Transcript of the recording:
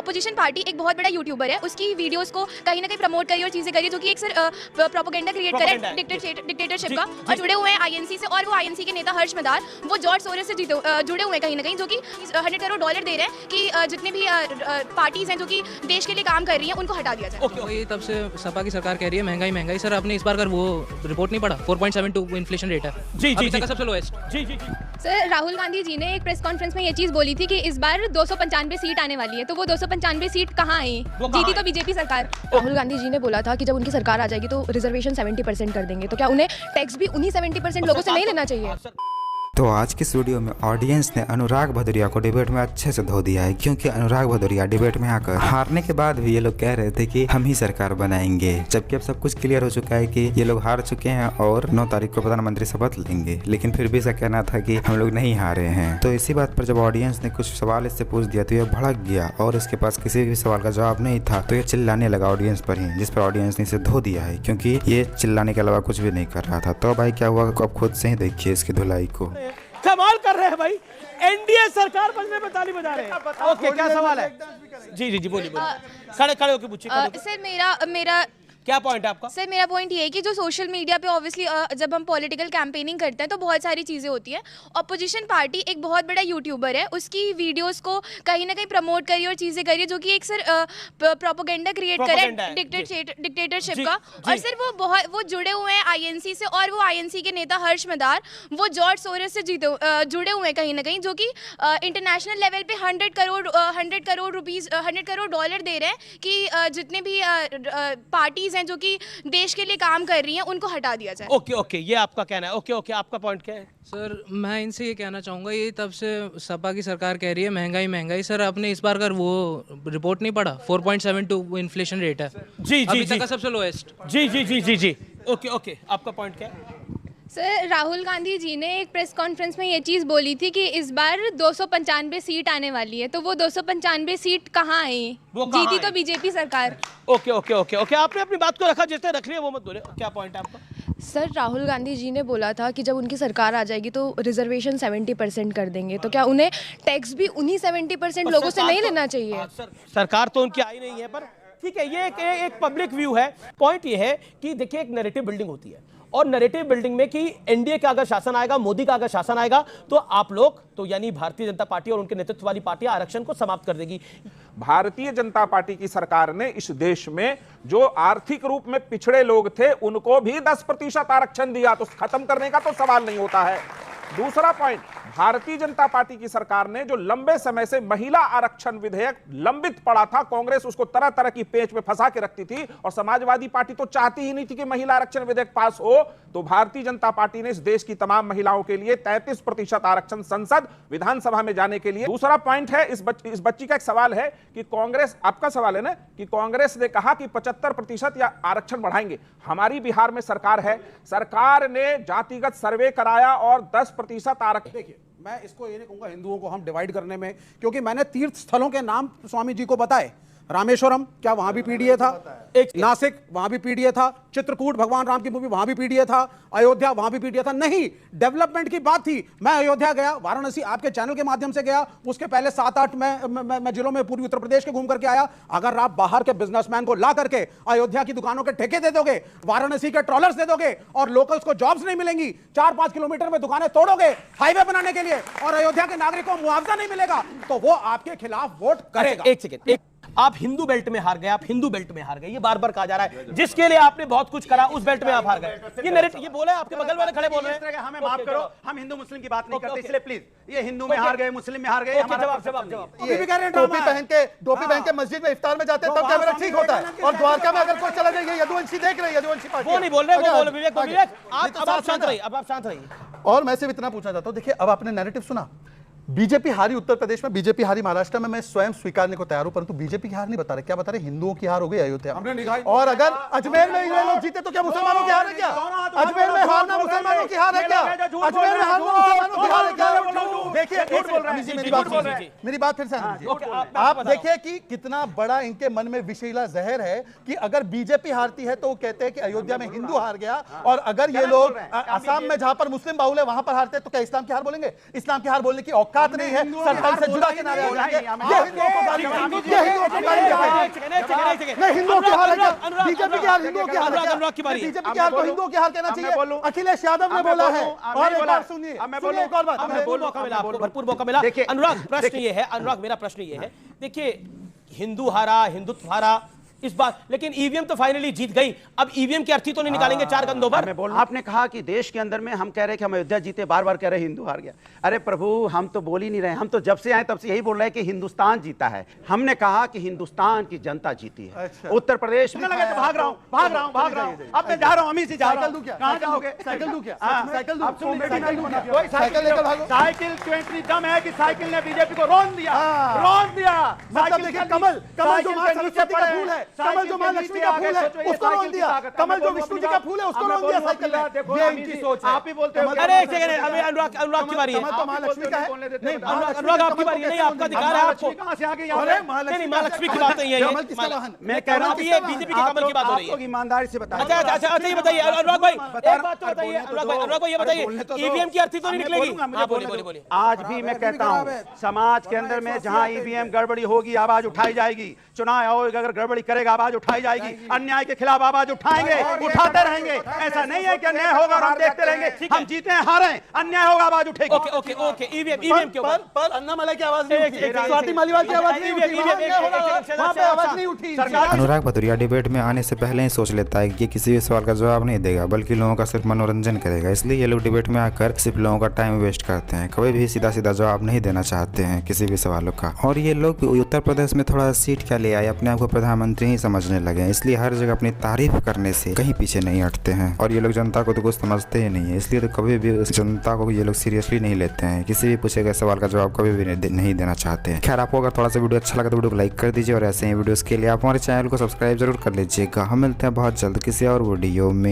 Opposition party एक बहुत बड़ा यूट्यूबर है, उसकी वीडियोस को कहीं ना कहीं प्रमोट करिए और चीजें करिए जो कि एक सर प्रोपेगेंडा क्रिएट करे डिक्टेटरशिप का, और जुड़े हुए हैं आईएनसी से। और वो आईएनसी के नेता हर्ष मदार वो जॉर्ज सोरोस से जुड़े हुए हैं कहीं ना कहीं, जो कि $100 करोड़ दे रहे हैं कि जितने भी पार्टीज हैं जो कि देश के लिए काम कर रही हैं उनको हटा दिया जाए। तब से सपा की सरकार कह रही है महंगाई सर, आपने इस बार कर वो रिपोर्ट नहीं पढ़ा? 4.72 इन्फ्लेशन रेट है जी जी जी सबसे लोएस्ट। जी जी जी सर राहुल गांधी जी ने एक प्रेस कॉन्फ्रेंस में ये चीज़ बोली थी कि इस बार 295 सीट आने वाली है, तो वो 295 सीट कहाँ आई? जीती तो बीजेपी सरकार। राहुल गांधी जी ने बोला था कि जब उनकी सरकार आ जाएगी तो रिजर्वेशन 70% कर देंगे, तो क्या उन्हें टैक्स भी उन्हीं 70% लोगों से नहीं लेना चाहिए? तो आज की इस वीडियो में ऑडियंस ने अनुराग भदौरिया को डिबेट में अच्छे से धो दिया है, क्योंकि अनुराग भदौरिया डिबेट में आकर हारने के बाद भी ये लोग कह रहे थे कि हम ही सरकार बनाएंगे, जबकि अब सब कुछ क्लियर हो चुका है कि ये लोग हार चुके हैं और 9 तारीख को प्रधानमंत्री शपथ लेंगे। लेकिन फिर भी इसका कहना था कि हम लोग नहीं हारे हैं। तो इसी बात पर जब ऑडियंस ने कुछ सवाल इससे पूछ दिया तो ये भड़क गया और इसके पास किसी भी सवाल का जवाब नहीं था, तो ये चिल्लाने लगा ऑडियंस पर ही, जिस पर ऑडियंस ने इसे धो दिया है, क्योंकि ये चिल्लाने के अलावा कुछ भी नहीं कर रहा था। तो भाई क्या हुआ, अब खुद से ही देखिए इसकी धुलाई को। कमाल कर रहे हैं भाई, एनडीए सरकार बनने में ताली बजा रहे हैं। ओके, क्या सवाल है? जी जी जी बोलिए खड़े होकर पूछिए। सर मेरा क्या पॉइंट है आपका? सर मेरा पॉइंट ये है कि जो सोशल मीडिया पे ऑब्वियसली जब हम पॉलिटिकल कैंपेनिंग करते हैं तो बहुत सारी चीज़ें होती हैं। ऑपोजिशन पार्टी एक बहुत बड़ा यूट्यूबर है, उसकी वीडियोस को कहीं ना कहीं प्रमोट करिए और चीज़ें करिए जो कि एक सर प्रोपेगेंडा क्रिएट करे डिक्टेटरशिप का। और सर वो जुड़े हुए हैं आईएनसी से, और वो आईएनसी के नेता हर्ष मदार वो जॉर्ज सोरोस से जुड़े हुए हैं कहीं ना कहीं, जो कि इंटरनेशनल लेवल पे $100 करोड़ दे रहे हैं कि जितने भी पार्टीज हैं जो कि देश के लिए काम कर रही हैं उनको हटा दिया जाए। ओके ये आपका कहना है। ओके आपका पॉइंट क्या है? सर मैं इनसे ये कहना चाहूँगा, ये तब से सपा की सरकार कह रही है महंगाई सर, आपने इस बार कर वो रिपोर्ट नहीं पढ़ा? 4.72 इन्फ्लेशन रेट है जी जी जी सबसे लोएस्ट। जी जी जी जी जी ओके आपका पॉइंट क्या है? सर राहुल गांधी जी ने एक प्रेस कॉन्फ्रेंस में ये चीज़ बोली थी कि इस बार 295 सीट आने वाली है, तो वो 295 सीट कहाँ आई? जीती तो बीजेपी सरकार। ओके आपने अपनी बात को रखा, जैसे रख रही है वो मत बोले। क्या पॉइंट है आपका? सर राहुल गांधी जी ने बोला था कि जब उनकी सरकार आ जाएगी तो रिजर्वेशन 70% कर देंगे, तो क्या उन्हें टैक्स भी उन्हीं 70% लोगों से नहीं लेना चाहिए? सरकार तो उनकी आई नहीं है, पर ठीक है, ये एक पब्लिक व्यू है। पॉइंट ये है कि देखिए एक नैरेटिव बिल्डिंग होती है, और नैरेटिव बिल्डिंग में कि एनडीए का अगर शासन आएगा, मोदी का अगर शासन आएगा, तो आप लोग तो यानी भारतीय जनता पार्टी और उनके नेतृत्व वाली पार्टी आरक्षण को समाप्त कर देगी। भारतीय जनता पार्टी की सरकार ने इस देश में जो आर्थिक रूप में पिछड़े लोग थे उनको भी 10% आरक्षण दिया, तो खत्म करने का तो सवाल नहीं होता है। दूसरा पॉइंट, भारतीय जनता पार्टी की सरकार ने जो लंबे समय से महिला आरक्षण विधेयक लंबित पड़ा था, कांग्रेस उसको तरह तरह की पेच में फंसा के रखती थी, और समाजवादी पार्टी तो चाहती ही नहीं थी कि महिला आरक्षण विधेयक पास हो, तो भारतीय जनता पार्टी ने इस देश की तमाम महिलाओं के लिए 33% आरक्षण संसद विधानसभा में जाने के लिए। दूसरा पॉइंट है, इस बच्ची का एक सवाल है कि कांग्रेस, आपका सवाल है ना कि कांग्रेस ने कहा कि 75% या आरक्षण बढ़ाएंगे। हमारी बिहार में सरकार है, सरकार ने जातिगत सर्वे कराया और 10% आरक्षण। देखिए, मैं इसको ये नहीं कहूंगा हिंदुओं को हम डिवाइड करने में, क्योंकि मैंने तीर्थ स्थलों के नाम स्वामी जी को बताए। रामेश्वरम, क्या वहां भी पीडीए था? नासिक, वहां भी पीडीए था। चित्रकूट, भगवान राम की मूवी, वहां भी पीडीए था। अयोध्या, वहां भी पीडीए था। नहीं, डेवलपमेंट की बात थी। मैं अयोध्या गया, वाराणसी आपके चैनल के माध्यम से गया, उसके पहले 7-8 मैं जिलों में पूर्वी उत्तर प्रदेश के घूम करके आया। अगर आप बाहर के बिजनेसमैन को ला करके अयोध्या की दुकानों के ठेके दे दोगे, वाराणसी के ट्रॉलर्स दे दोगे, और लोकल्स को जॉब्स नहीं मिलेंगी, 4-5 किलोमीटर में दुकानें तोड़ोगे हाईवे बनाने के लिए, और अयोध्या के नागरिकों को मुआवजा नहीं मिलेगा, तो वो आपके खिलाफ वोट करेगा। एक सेकेंड, आप हिंदू बेल्ट में हार गए, आप हिंदू बेल्ट में हार गए, ये बार बार कहा जा रहा है। जिसके लिए आपने बहुत कुछ करा, उस बेल्ट में आप हार गए। ये बोला है, आपके बगल वाले खड़े बोल रहे हैं। हमें माफ करो, हम हिंदू मुस्लिम की बात नहीं करते, इसलिए प्लीज, ये हिंदू में हार गए, मुस्लिम में हार गए, जवाब टोपी पहन के मस्जिद में इफ्तार में जाते हैं तब कैमरा ठीक होता है, और द्वारका में अगर कोई चला जाए, यदुवंशी देख रहे हैं, यदुवंशी वो नहीं बोल रहे, वो बोल विवेक, आप शांत रहिए, अब आप शांत रहिए। और मैं सिर्फ इतना पूछना चाहता हूं, देखिए अब आपने नैरेटिव सुना, बीजेपी हारी उत्तर प्रदेश में, बीजेपी हारी महाराष्ट्र में, मैं स्वयं स्वीकारने को तैयार हूं, परंतु बीजेपी की हार नहीं बता रहे। क्या बता रहे? हिंदुओं की हार हो गई अयोध्या में। और अगर अजमेर में ये लोग जीते तो क्या मुसलमानों की हार है? क्या अजमेर में हारना मुसलमानों की हार है? क्या अजमेर में हारना मुसलमानों की हार है? क्या? देखिए, मेरी बात फिर से आप देखिए कि कितना बड़ा इनके मन में विषैला जहर है कि अगर बीजेपी हारती है तो वो कहते हैं कि अयोध्या में हिंदू हार गया, और अगर ये लोग असम में जहां पर मुस्लिम बाहुल है वहां पर हारते हैं तो क्या इस्लाम की हार बोलेंगे? इस्लाम की हार बोलने की औकात औकात नहीं है सरकार से जुड़ा के नारे लगाएंगे। ये हिंदुओं को गाली देंगे, ये हिंदुओं को गाली देंगे। नहीं, हिंदुओं की हार है क्या? बीजेपी की हार हिंदुओं की हार है क्या? बीजेपी की हार को हिंदुओं की हार कहना चाहिए। अखिलेश यादव ने बोला है। और एक बार सुनिए, एक और बात, आपको भरपूर मौका मिला। अनुराग प्रश्न ये है, अनुराग मेरा प्रश्न ये है, देखिए हिंदू हारा, हिंदुत्व हारा इस बात, लेकिन ईवीएम तो फाइनली जीत गई। अब ईवीएम की अर्थी तो नहीं निकालेंगे चार कंधों पर। आपने कहा कि देश के अंदर में हम कह रहे हैं कि हम अयोध्या जीते, बार बार कह रहे हैं हिंदू हार गया। अरे प्रभु, हम तो बोल ही नहीं रहे, हम तो जब से आए तब से यही बोल रहे हैं कि हिंदुस्तान जीता है। हमने कहा कि हिंदुस्तान की जनता जीती है। उत्तर प्रदेश में लगे तो भाग रहा हूं, अब मैं जा रहा हूं, अमी से जा रहा हूं। कहां जाओगे? साइकिल दूं क्या? साइकिल दूं? साइकिल लेकर भागो। साइकिल क्यों इतनी दम है कि साइकिल ने बीजेपी को रोन दिया। मतलब देखिए, कमल जो मां सरस्वती का फूल है, कमल जो मां लक्ष्मी का फूल है, उसको रोन दिया। कमल जो विष्णु जी का फूल है, उसको रोन दिया साइकिल ने। ये इनकी सोच है। आप ही बोलते हो। अरे एक सेकंड, अभी अनुराग की बारी है। कमल तो मां लक्ष्मी का है। नहीं, अनुराग आपकी बारी है। नहीं, आपका अधिकार है आपको। कहां से आ गई? नहीं, मां लक्ष्मी की बात नहीं है। कमल किसका वाहन? मैं कह रहा हूं ये बीजेपी के कमल की बात हो रही है। ईमानदारी से बताइए। अच्छा, ये बताइए अनुराग भाई, एक बात तो बताइए अनुराग भाई, ये बताइए ईवीएम की अर्थी तो नहीं निकलेगी? हाँ, बोलिए। आज भी मैं कहता हूं, समाज के अंदर में जहां ईवीएम गड़बड़ी होगी आवाज उठाई जाएगी। चुनाव आयोग अगर गड़बड़ी करेगा आवाज उठाई जाएगी। अन्याय के खिलाफ आवाज उठाएंगे, उठाते रहेंगे। ऐसा नहीं है कि अन्याय होगा और हम देखते रहेंगे। हम जीते हैं, हारे, अन्याय होगा आवाज उठेगी। ओके, ईवीएम के ऊपर पर अन्नामलाई की आवाज नहीं उठी, स्वाति मालीवाल की आवाज नहीं उठी, वहां पे आवाज नहीं उठी। अनुराग भदौरिया डिबेट में आने से पहले ही सोच लेता है कि किसी भी सवाल का जवाब नहीं देगा, बल्कि लोगों का सिर्फ मनोरंजन करेगा। इसलिए ये लोग डिबेट में आकर सिर्फ लोगों का टाइम वेस्ट करते हैं, कभी भी सीधा जवाब नहीं देना चाहते हैं किसी भी सवालों का। और ये लोग उत्तर प्रदेश में थोड़ा सीट क्या ले आए, अपने आप को प्रधानमंत्री ही समझने लगे, इसलिए हर जगह अपनी तारीफ करने से कहीं पीछे नहीं हटते हैं। और ये लोग जनता को तो कुछ समझते ही नहीं है, इसलिए तो कभी भी उस जनता को ये लोग सीरियसली नहीं लेते हैं। किसी भी पूछे गए सवाल का जवाब कभी भी नहीं देना चाहते हैं। खैर, आपको अगर थोड़ा सा वीडियो अच्छा लगा तो वीडियो को लाइक कर दीजिए, और ऐसे ही वीडियोस के लिए आप हमारे चैनल को सब्सक्राइब जरूर कर लीजिएगा। हम मिलते हैं बहुत जल्द किसी और वीडियो में।